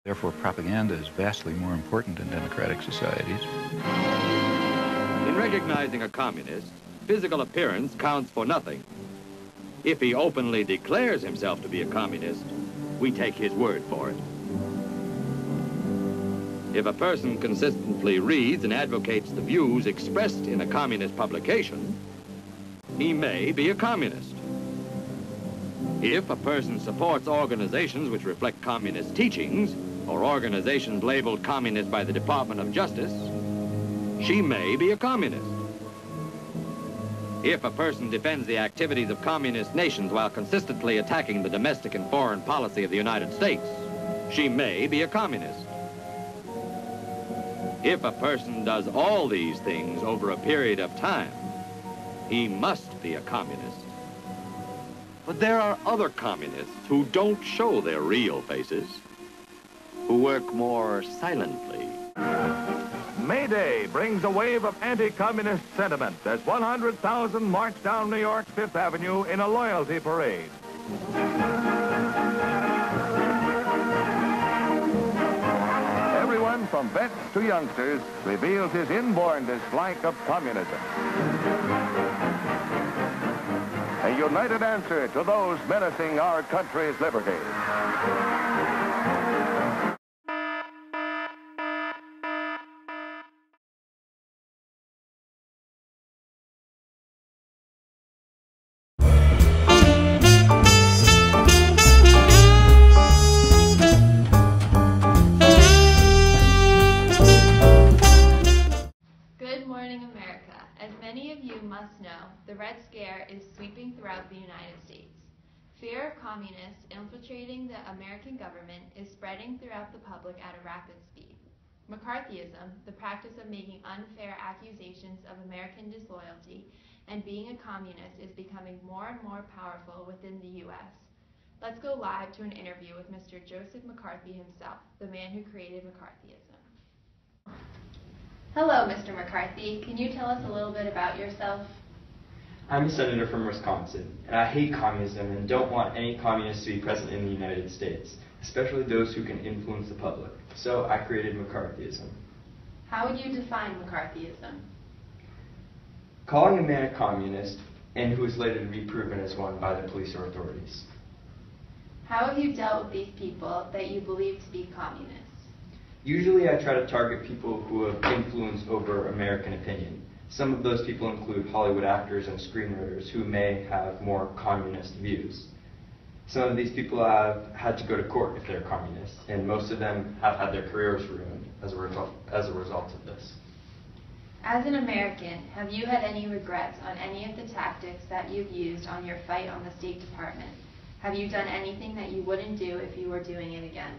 Therefore, propaganda is vastly more important in democratic societies. In recognizing a communist, physical appearance counts for nothing. If he openly declares himself to be a communist, we take his word for it. If a person consistently reads and advocates the views expressed in a communist publication, he may be a communist. If a person supports organizations which reflect communist teachings, or organizations labeled communist by the Department of Justice, she may be a communist. If a person defends the activities of communist nations while consistently attacking the domestic and foreign policy of the United States, she may be a communist. If a person does all these things over a period of time, he must be a communist. But there are other communists who don't show their real faces, who work more silently. May Day brings a wave of anti-communist sentiment as 100,000 march down New York's Fifth Avenue in a loyalty parade. Everyone from vets to youngsters reveals his inborn dislike of communism. A united answer to those menacing our country's liberty. Good morning, America. As many of you must know, the Red Scare is sweeping throughout the United States. Fear of communists infiltrating the American government is spreading throughout the public at a rapid speed. McCarthyism, the practice of making unfair accusations of American disloyalty and being a communist, is becoming more and more powerful within the U.S. Let's go live to an interview with Mr. Joseph McCarthy himself, the man who created McCarthyism. Hello, Mr. McCarthy. Can you tell us a little bit about yourself? I'm a senator from Wisconsin, and I hate communism and don't want any communists to be present in the United States, especially those who can influence the public. So I created McCarthyism. How would you define McCarthyism? Calling a man a communist, and who is later to be proven as one by the police or authorities. How have you dealt with these people that you believe to be communists? Usually I try to target people who have influence over American opinion. Some of those people include Hollywood actors and screenwriters who may have more communist views. Some of these people have had to go to court if they're communists, and most of them have had their careers ruined as a result of this. As an American, have you had any regrets on any of the tactics that you've used on your fight on the State Department? Have you done anything that you wouldn't do if you were doing it again?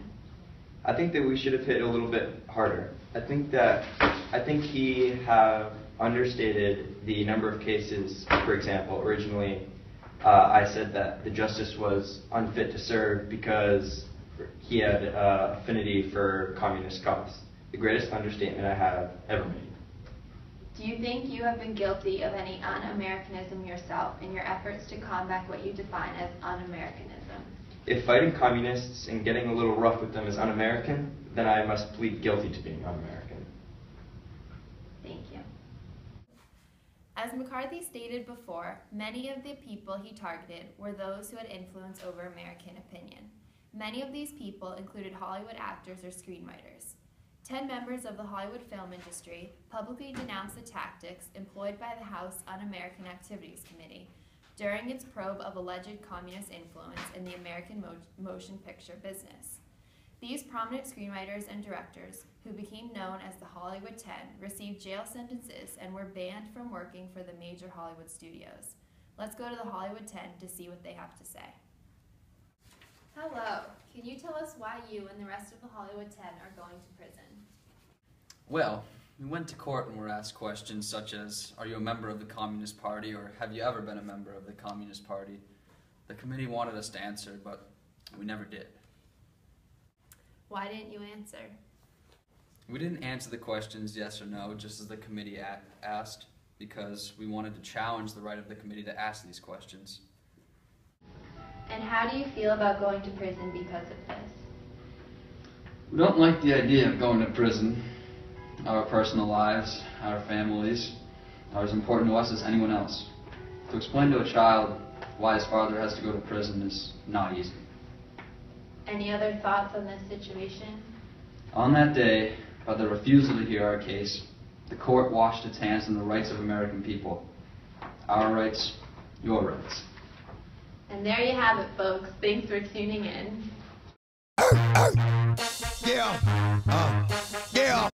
I think that we should have hit a little bit harder. I think he have understated the number of cases. For example, originally I said that the justice was unfit to serve because he had affinity for communist cause. The greatest understatement I have ever made. Do you think you have been guilty of any un-Americanism yourself in your efforts to combat what you define as un-Americanism? If fighting communists and getting a little rough with them is un-American, then I must plead guilty to being un-American. Thank you. As McCarthy stated before, many of the people he targeted were those who had influence over American opinion. Many of these people included Hollywood actors or screenwriters. 10 members of the Hollywood film industry publicly denounced the tactics employed by the House Un-American Activities Committee during its probe of alleged communist influence in the American motion picture business. These prominent screenwriters and directors, who became known as the Hollywood 10, received jail sentences and were banned from working for the major Hollywood studios. Let's go to the Hollywood 10 to see what they have to say. Hello, can you tell us why you and the rest of the Hollywood 10 are going to prison? Well, we went to court and were asked questions such as, are you a member of the Communist Party, or have you ever been a member of the Communist Party? The committee wanted us to answer, but we never did. Why didn't you answer? We didn't answer the questions yes or no, just as the committee asked, because we wanted to challenge the right of the committee to ask these questions. And how do you feel about going to prison because of this? We don't like the idea of going to prison. Our personal lives, our families, are as important to us as anyone else. To explain to a child why his father has to go to prison is not easy. Any other thoughts on this situation? On that day, by the refusal to hear our case, the court washed its hands on the rights of American people. Our rights, your rights. And there you have it, folks. Thanks for tuning in. Yeah.